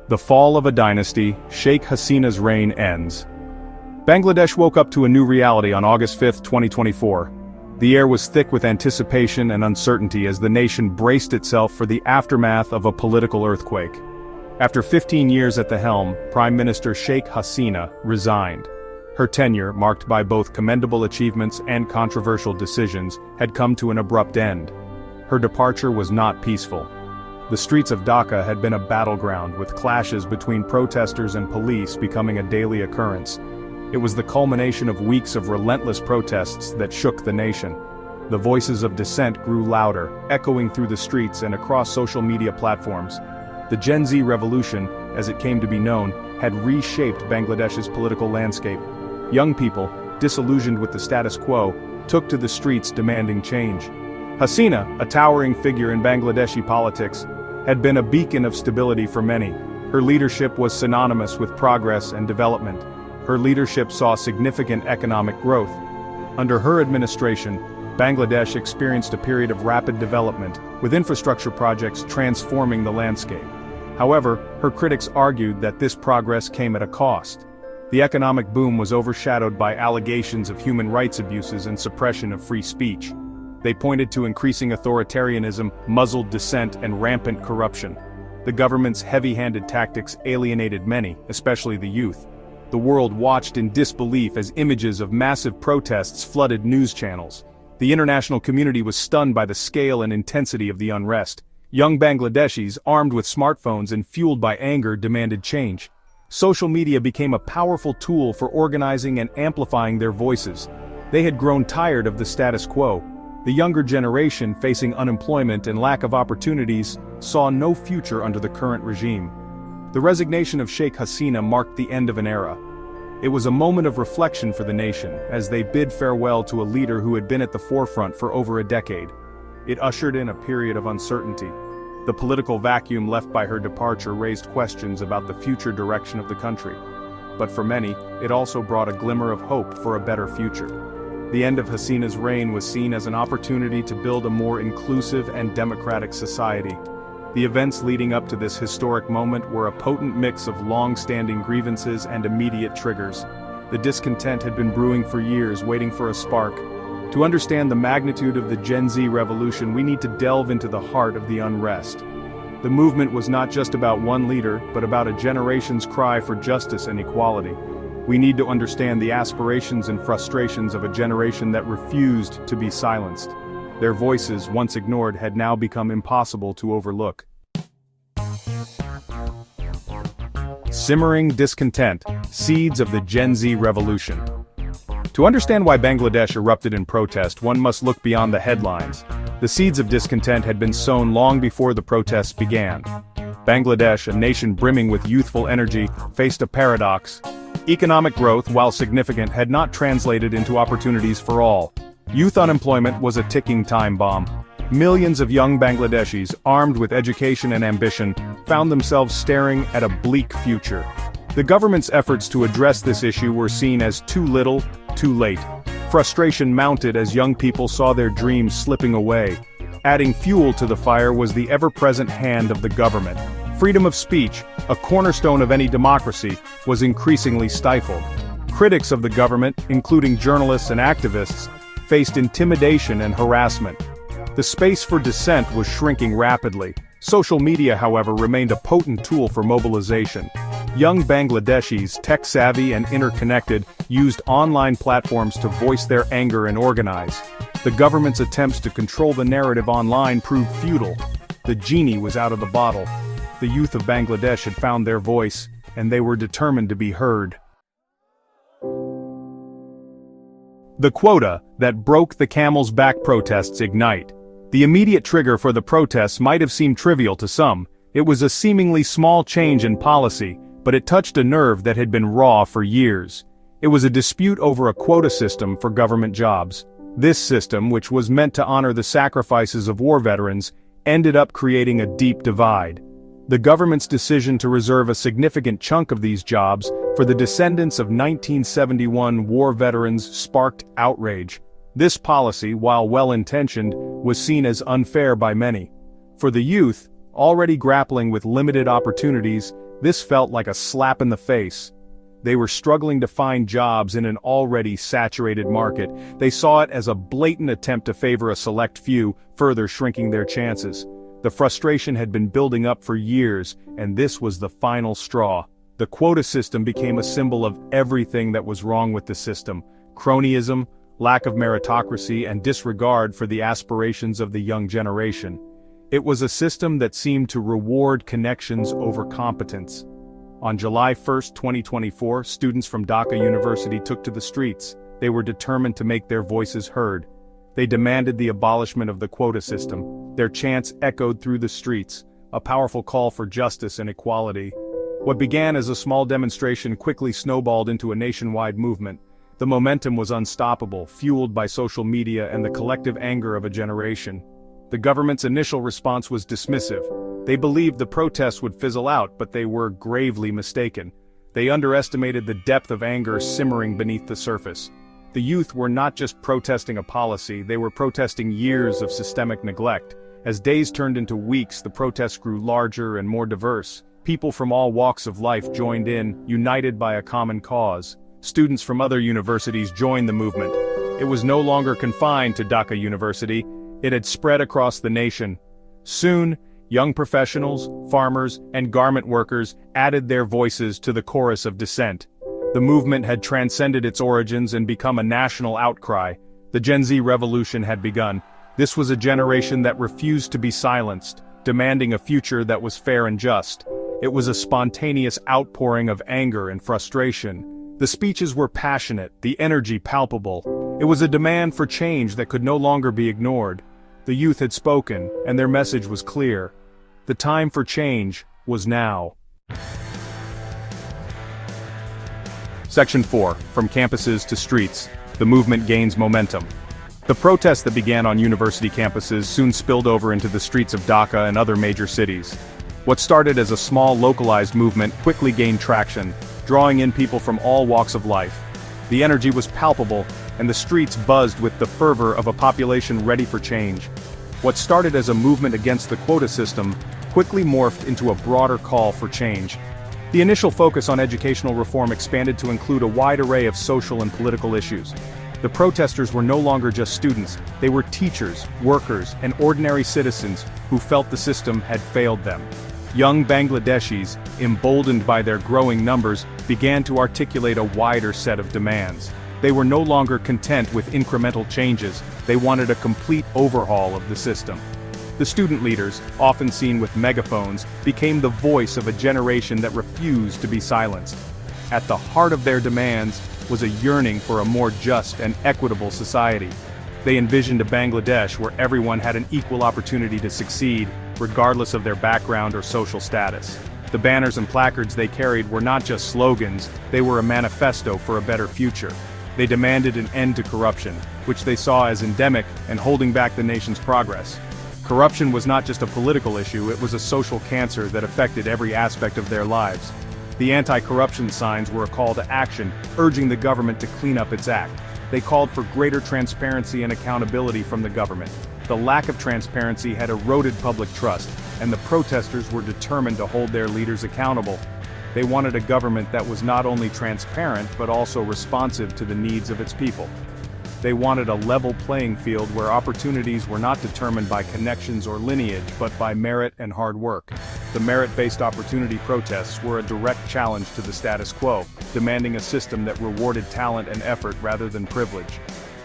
The fall of a dynasty, Sheikh Hasina's reign ends. Bangladesh woke up to a new reality on August 5, 2024. The air was thick with anticipation and uncertainty as the nation braced itself for the aftermath of a political earthquake. After 15 years at the helm, Prime Minister Sheikh Hasina resigned. Her tenure, marked by both commendable achievements and controversial decisions, had come to an abrupt end. Her departure was not peaceful. The streets of Dhaka had been a battleground, with clashes between protesters and police becoming a daily occurrence. It was the culmination of weeks of relentless protests that shook the nation. The voices of dissent grew louder, echoing through the streets and across social media platforms. The Gen Z revolution, as it came to be known, had reshaped Bangladesh's political landscape. Young people, disillusioned with the status quo, took to the streets demanding change. Hasina, a towering figure in Bangladeshi politics, had been a beacon of stability for many. Her leadership was synonymous with progress and development. Her leadership saw significant economic growth. Under her administration, Bangladesh experienced a period of rapid development, with infrastructure projects transforming the landscape. However, her critics argued that this progress came at a cost. The economic boom was overshadowed by allegations of human rights abuses and suppression of free speech. They pointed to increasing authoritarianism, muzzled dissent, and rampant corruption. The government's heavy-handed tactics alienated many, especially the youth. The world watched in disbelief as images of massive protests flooded news channels. The international community was stunned by the scale and intensity of the unrest. Young Bangladeshis, armed with smartphones and fueled by anger, demanded change. Social media became a powerful tool for organizing and amplifying their voices. They had grown tired of the status quo. The younger generation, facing unemployment and lack of opportunities, saw no future under the current regime. The resignation of Sheikh Hasina marked the end of an era. It was a moment of reflection for the nation, as they bid farewell to a leader who had been at the forefront for over a decade. It ushered in a period of uncertainty. The political vacuum left by her departure raised questions about the future direction of the country. But for many, it also brought a glimmer of hope for a better future. The end of Hasina's reign was seen as an opportunity to build a more inclusive and democratic society. The events leading up to this historic moment were a potent mix of long-standing grievances and immediate triggers. The discontent had been brewing for years, waiting for a spark. To understand the magnitude of the Gen Z revolution, we need to delve into the heart of the unrest. The movement was not just about one leader, but about a generation's cry for justice and equality. We need to understand the aspirations and frustrations of a generation that refused to be silenced. Their voices, once ignored, had now become impossible to overlook. Simmering discontent, seeds of the Gen Z revolution. To understand why Bangladesh erupted in protest, one must look beyond the headlines. The seeds of discontent had been sown long before the protests began. Bangladesh, a nation brimming with youthful energy, faced a paradox. Economic growth, while significant, had not translated into opportunities for all. Youth unemployment was a ticking time bomb. Millions of young Bangladeshis, armed with education and ambition, found themselves staring at a bleak future. The government's efforts to address this issue were seen as too little, too late. Frustration mounted as young people saw their dreams slipping away. Adding fuel to the fire was the ever-present hand of the government. Freedom of speech, a cornerstone of any democracy, was increasingly stifled. Critics of the government, including journalists and activists, faced intimidation and harassment. The space for dissent was shrinking rapidly. Social media, however, remained a potent tool for mobilization. Young Bangladeshis, tech-savvy and interconnected, used online platforms to voice their anger and organize. The government's attempts to control the narrative online proved futile. The genie was out of the bottle. The youth of Bangladesh had found their voice, and they were determined to be heard. The quota that broke the camel's back protests ignite. The immediate trigger for the protests might have seemed trivial to some. It was a seemingly small change in policy, but it touched a nerve that had been raw for years. It was a dispute over a quota system for government jobs. This system, which was meant to honor the sacrifices of war veterans, ended up creating a deep divide. The government's decision to reserve a significant chunk of these jobs for the descendants of 1971 war veterans sparked outrage. This policy, while well-intentioned, was seen as unfair by many. For the youth, already grappling with limited opportunities, This felt like a slap in the face. They were struggling to find jobs in an already saturated market. They saw it as a blatant attempt to favor a select few, further shrinking their chances. The frustration had been building up for years, and this was the final straw. The quota system became a symbol of everything that was wrong with the system: cronyism, lack of meritocracy, and disregard for the aspirations of the young generation. It was a system that seemed to reward connections over competence. On July 1, 2024, students from Dhaka University took to the streets. They were determined to make their voices heard. They demanded the abolishment of the quota system. Their chants echoed through the streets, a powerful call for justice and equality. What began as a small demonstration quickly snowballed into a nationwide movement. The momentum was unstoppable, fueled by social media and the collective anger of a generation. The government's initial response was dismissive. They believed the protests would fizzle out, but they were gravely mistaken. They underestimated the depth of anger simmering beneath the surface. The youth were not just protesting a policy, they were protesting years of systemic neglect. As days turned into weeks, the protests grew larger and more diverse. People from all walks of life joined in, united by a common cause. Students from other universities joined the movement. It was no longer confined to Dhaka University. It had spread across the nation. Soon, young professionals, farmers, and garment workers added their voices to the chorus of dissent. The movement had transcended its origins and become a national outcry. The Gen Z revolution had begun. This was a generation that refused to be silenced, demanding a future that was fair and just. It was a spontaneous outpouring of anger and frustration. The speeches were passionate, the energy palpable. It was a demand for change that could no longer be ignored. The youth had spoken, and their message was clear. The time for change was now. Section 4. From campuses to streets, the movement gains momentum. The protests that began on university campuses soon spilled over into the streets of Dhaka and other major cities. What started as a small localized movement quickly gained traction, drawing in people from all walks of life. The energy was palpable, and the streets buzzed with the fervor of a population ready for change. What started as a movement against the quota system quickly morphed into a broader call for change. The initial focus on educational reform expanded to include a wide array of social and political issues. The protesters were no longer just students, they were teachers, workers, and ordinary citizens who felt the system had failed them. Young Bangladeshis, emboldened by their growing numbers, began to articulate a wider set of demands. They were no longer content with incremental changes, they wanted a complete overhaul of the system. The student leaders, often seen with megaphones, became the voice of a generation that refused to be silenced. At the heart of their demands was a yearning for a more just and equitable society. They envisioned a Bangladesh where everyone had an equal opportunity to succeed, regardless of their background or social status. The banners and placards they carried were not just slogans, they were a manifesto for a better future. They demanded an end to corruption, which they saw as endemic and holding back the nation's progress. Corruption was not just a political issue, it was a social cancer that affected every aspect of their lives. The anti-corruption signs were a call to action, urging the government to clean up its act. They called for greater transparency and accountability from the government. The lack of transparency had eroded public trust, and the protesters were determined to hold their leaders accountable. They wanted a government that was not only transparent but also responsive to the needs of its people. They wanted a level playing field where opportunities were not determined by connections or lineage but by merit and hard work. The merit-based opportunity protests were a direct challenge to the status quo, demanding a system that rewarded talent and effort rather than privilege.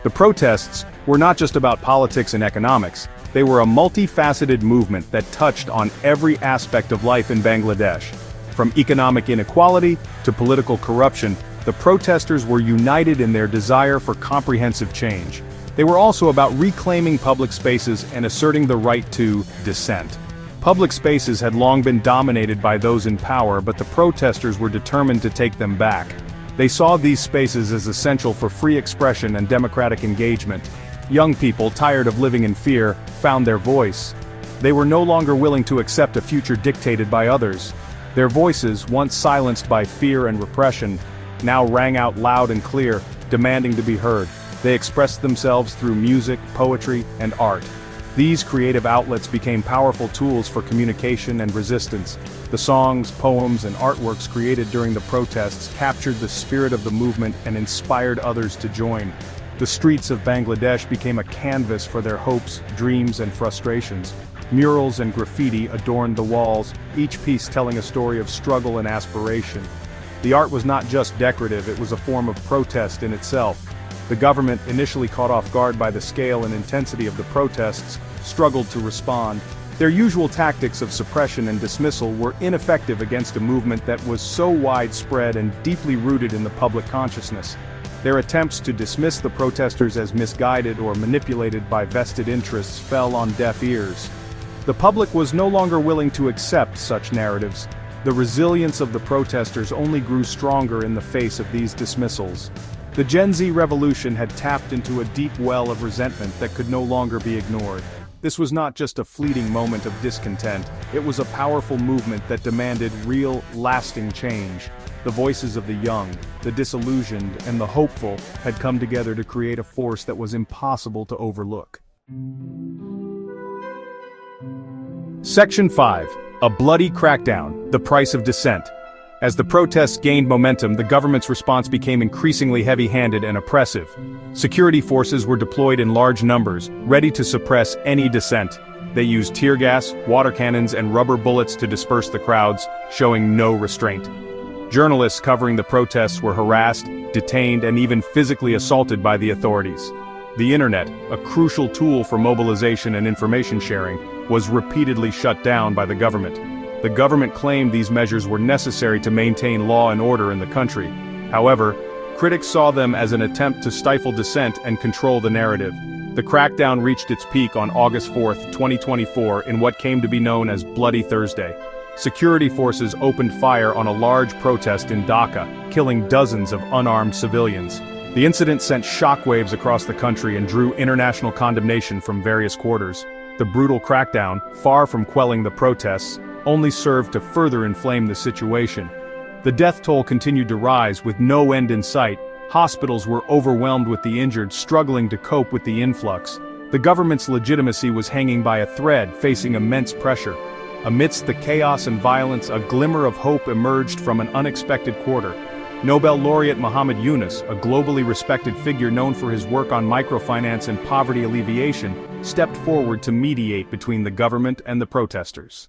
The protests were not just about politics and economics, they were a multifaceted movement that touched on every aspect of life in Bangladesh. From economic inequality to political corruption, the protesters were united in their desire for comprehensive change. They were also about reclaiming public spaces and asserting the right to dissent. Public spaces had long been dominated by those in power, but the protesters were determined to take them back. They saw these spaces as essential for free expression and democratic engagement. Young people, tired of living in fear, found their voice. They were no longer willing to accept a future dictated by others. Their voices, once silenced by fear and repression, now rang out loud and clear, demanding to be heard. They expressed themselves through music, poetry, and art. These creative outlets became powerful tools for communication and resistance. The songs, poems, and artworks created during the protests captured the spirit of the movement and inspired others to join. The streets of Bangladesh became a canvas for their hopes, dreams, and frustrations. Murals and graffiti adorned the walls, each piece telling a story of struggle and aspiration. The art was not just decorative, it was a form of protest in itself. The government, initially caught off guard by the scale and intensity of the protests, struggled to respond. Their usual tactics of suppression and dismissal were ineffective against a movement that was so widespread and deeply rooted in the public consciousness. Their attempts to dismiss the protesters as misguided or manipulated by vested interests fell on deaf ears. The public was no longer willing to accept such narratives. The resilience of the protesters only grew stronger in the face of these dismissals. The Gen Z revolution had tapped into a deep well of resentment that could no longer be ignored. This was not just a fleeting moment of discontent, it was a powerful movement that demanded real, lasting change. The voices of the young, the disillusioned, and the hopeful had come together to create a force that was impossible to overlook. Section 5. A bloody crackdown, the price of dissent. As the protests gained momentum, the government's response became increasingly heavy-handed and oppressive. Security forces were deployed in large numbers, ready to suppress any dissent. They used tear gas, water cannons, and rubber bullets to disperse the crowds, showing no restraint. Journalists covering the protests were harassed, detained, and even physically assaulted by the authorities. The internet, a crucial tool for mobilization and information sharing, was repeatedly shut down by the government. The government claimed these measures were necessary to maintain law and order in the country. However, critics saw them as an attempt to stifle dissent and control the narrative. The crackdown reached its peak on August 4, 2024, in what came to be known as Bloody Thursday. Security forces opened fire on a large protest in Dhaka, killing dozens of unarmed civilians. The incident sent shockwaves across the country and drew international condemnation from various quarters. The brutal crackdown, far from quelling the protests, only served to further inflame the situation. The death toll continued to rise with no end in sight. Hospitals were overwhelmed with the injured, struggling to cope with the influx. The government's legitimacy was hanging by a thread, facing immense pressure. Amidst the chaos and violence, a glimmer of hope emerged from an unexpected quarter. Nobel laureate Muhammad Yunus, a globally respected figure known for his work on microfinance and poverty alleviation, stepped forward to mediate between the government and the protesters.